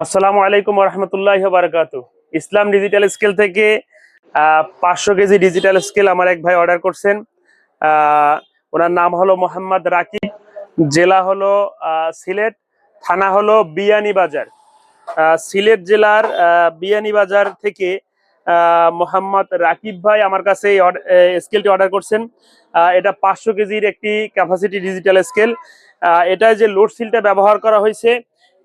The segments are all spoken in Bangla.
আসসালামু আলাইকুম রহমতুল্লাহ বারাকাতু। ইসলাম ডিজিটাল স্কেল থেকে 500 কেজি ডিজিটাল স্কেল আমার এক ভাই অর্ডার করছেন। ওনার নাম হলো মোহাম্মদ রাকিব, জেলা হলো সিলেট, থানা হলো বিয়ানীবাজার। সিলেট জেলার বিয়ানীবাজার থেকে মোহাম্মদ রাকিব ভাই আমার কাছে এই স্কেলটি অর্ডার করছেন। এটা 500 কেজির একটি ক্যাপাসিটি ডিজিটাল স্কেল। এটা যে লোড সিলটা ব্যবহার করা হয়েছে,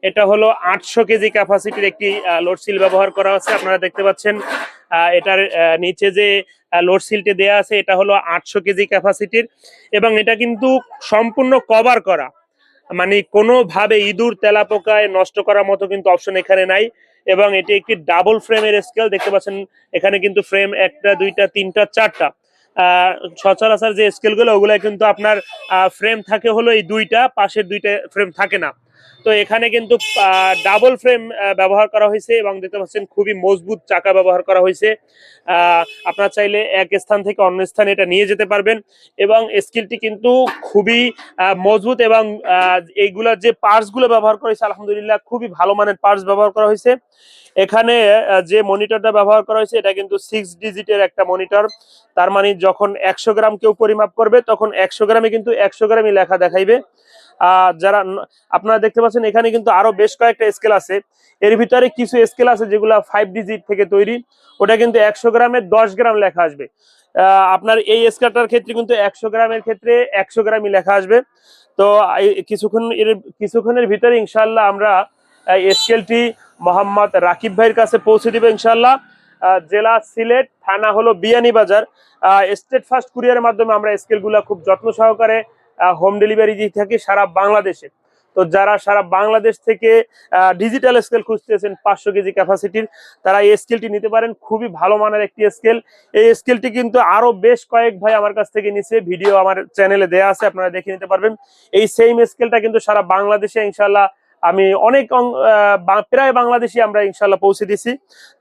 এটা হলো 800 কেজি ক্যাপাসিটির একটি লোড সিল ব্যবহার করা হচ্ছে। আপনারা দেখতে পাচ্ছেন এটার নিচে যে লোড সিলটি দেয়া আছে, এটা হলো 800 কেজি ক্যাপাসিটির, এবং এটা কিন্তু সম্পূর্ণ কভার করা, মানে কোনোভাবে ইঁদুর তেলাপোকায় নষ্ট করার মতো কিন্তু অপশন এখানে নাই। এবং এটি একটি ডাবল ফ্রেমের স্কেল। দেখতে পাচ্ছেন এখানে কিন্তু ফ্রেম একটা, দুইটা, তিনটা, চারটা। সচরাচর যে স্কেলগুলো ওগুলো কিন্তু আপনার ফ্রেম থাকে হলো এই দুইটা, পাশের দুইটা ফ্রেম থাকে না। তো এখানে কিন্তু ডাবল ফ্রেম ব্যবহার করা হয়েছে, এবং দেখতে পাচ্ছেন খুবই মজবুত চাকা ব্যবহার করা হয়েছে। আপনারা চাইলে এক স্থান থেকে অন্য স্থানে এটা নিয়ে যেতে পারবেন। এবং স্কেলটি কিন্তু খুবই মজবুত, এবং এইগুলার যে পার্টস গুলো ব্যবহার করা হয়েছে আলহামদুলিল্লাহ খুবই ভালো মানের পার্টস ব্যবহার করা হয়েছে। এখানে যে মনিটরটা ব্যবহার করা হয়েছে এটা কিন্তু 6 ডিজিটের একটা মনিটর। তার মানে যখন 100 গ্রাম কেউ পরিমাপ করবে তখন 100 গ্রামে কিন্তু 100 গ্রামই লেখা দেখাইবে। যারা আপনারা দেখতে পাচ্ছেন এখানে কিন্তু আরো বেশ কয়েকটা স্কেল আছে। এর ভিতরে কিছু স্কেল আছে যেগুলা 5 ডিজিট থেকে তৈরি, ওটা কিন্তু 100 গ্রামে 10 গ্রাম লেখা আসবে। আপনার এই স্কেলটার ক্ষেত্রে কিন্তু 100 গ্রামের ক্ষেত্রে 100 গ্রামই লেখা আসবে। তো কিছুক্ষণের ভিতরে ইনশাল্লাহ আমরা এই স্কেলটি মোহাম্মদ রাকিব ভাইয়ের কাছে পৌঁছে দিব ইনশাল্লাহ। জেলা সিলেট, থানা হলো বিয়ানীবাজার। স্টেট ফার্স্ট কুরিয়ারের মাধ্যমে আমরা স্কেলগুলো খুব যত্ন সহকারে হোম ডেলিভারি দিয়ে থাকি সারা বাংলাদেশে। তো যারা সারা বাংলাদেশ থেকে ডিজিটাল স্কেল খুঁজতেছেন 500 কেজি ক্যাপাসিটির, তারা এই স্কেলটি নিতে পারেন। খুবই ভালো মানের একটি স্কেল। এই স্কেলটি কিন্তু আরো বেশ কয়েক ভাই আমার কাছ থেকে নিছে, ভিডিও আমার চ্যানেলে দেয়া আছে, আপনারা দেখে নিতে পারবেন। এই সেম স্কেলটা কিন্তু সারা বাংলাদেশে ইনশাল্লাহ আমি অনেক প্রায় বাংলাদেশে আমরা ইনশাল্লাহ পৌঁছে দিছি।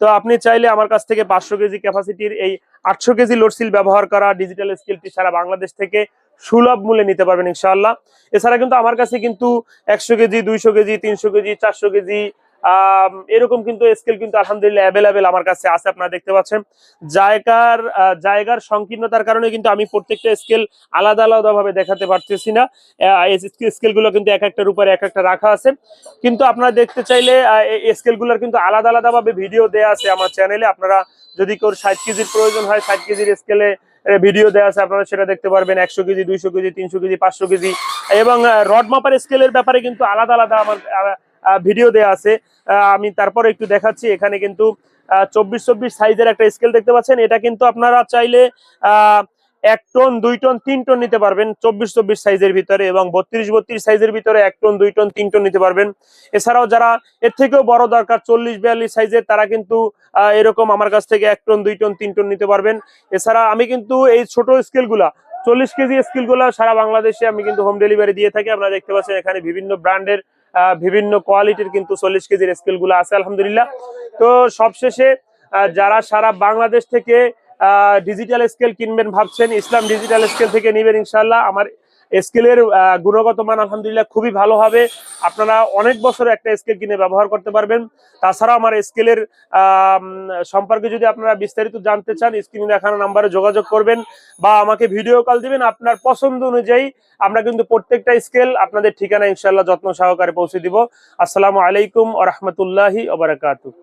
তো আপনি চাইলে আমার কাছ থেকে 500 কেজি ক্যাপাসিটির এই 800 কেজি লোড সিল ব্যবহার করা ডিজিটাল স্কেলটি সারা বাংলাদেশ থেকে সুলভ মূল্যে নিতে পারবেন ইনশাআল্লাহ। এছাড়া কিন্তু আমার কাছে কিন্তু 100 কেজি, 200 কেজি, 300 কেজি, 400 কেজি এরকম কিন্তু স্কেল কিন্তু আলহামদুলিল্লাহ অ্যাভেলেবেল আমার কাছে আছে। আপনারা দেখতে পাচ্ছেন জায়গার সংকীর্ণতার কারণে কিন্তু আমি প্রত্যেকটা স্কেল আলাদা আলাদা ভাবে দেখাতে পারতেছি না। এই স্কেলগুলো কিন্তু এক একটার উপরে এক একটা রাখা আছে। কিন্তু আপনারা দেখতে চাইলে এই স্কেলগুলোর কিন্তু আলাদা আলাদা ভাবে ভিডিও দেয়া আছে আমার চ্যানেলে। আপনারা যদি কেউ 60 কেজির প্রয়োজন হয়, 60 কেজির স্কেলে ভিডিও দেওয়া আছে, আপনারা সেটা দেখতে পারবেন। 100 কেজি, 200 কেজি, 300 কেজি, 500 কেজি, এবং রড মাপার স্কেলের ব্যাপারে কিন্তু আলাদা আলাদা আমার ভিডিও দেওয়া আছে। আমি তারপরে একটু দেখাচ্ছি। এখানে কিন্তু 24-24 সাইজের একটা স্কেল দেখতে পাচ্ছেন। এটা কিন্তু আপনারা চাইলে 1 টন, 2 টন, 3 টন নিতে পারবেন 24-24 সাইজের ভিতরে, এবং 32-32 সাইজের ভিতরে 1 টন, 2 টন, 3 টন নিতে পারবেন। এছাড়াও যারা এর থেকেও বড় দরকার 40-42 সাইজের, তারা কিন্তু এরকম আমার কাছ থেকে 1 টন, 2 টন, 3 টন নিতে পারবেন। এছাড়া আমি কিন্তু এই ছোট স্কেলগুলা 40 কেজি স্কেলগুলা সারা বাংলাদেশে আমি কিন্তু হোম ডেলিভারি দিয়ে থাকি। আপনারা দেখতে পাচ্ছেন এখানে বিভিন্ন ব্র্যান্ডের বিভিন্ন কোয়ালিটির কিন্তু 40 কেজির স্কেলগুলো আছে আলহামদুলিল্লাহ। তো সবশেষে যারা সারা বাংলাদেশ থেকে ডিজিটাল স্কেল কিনবেন ভাবছেন, ইসলাম ডিজিটাল স্কেল থেকে নেবেন ইনশাল্লাহ। আমার স্কেলের গুণগত মান আলহামদুলিল্লাহ খুবই ভালো হবে। আপনারা অনেক বছর একটা স্কেল কিনে ব্যবহার করতে পারবেন। তাছাড়া আমার স্কেলের সম্পর্কে যদি আপনারা বিস্তারিত জানতে চান, স্ক্রিনে দেখানো নাম্বারে যোগাযোগ করবেন বা আমাকে ভিডিও কল দিবেন। আপনার পছন্দ অনুযায়ী আমরা কিন্তু প্রত্যেকটা স্কেল আপনাদের ঠিকানা ইনশাল্লাহ যত্ন সহকারে পৌঁছে দিব। আসসালামু আলাইকুম ওয়া রাহমাতুল্লাহি ওয়া বারাকাতুহু।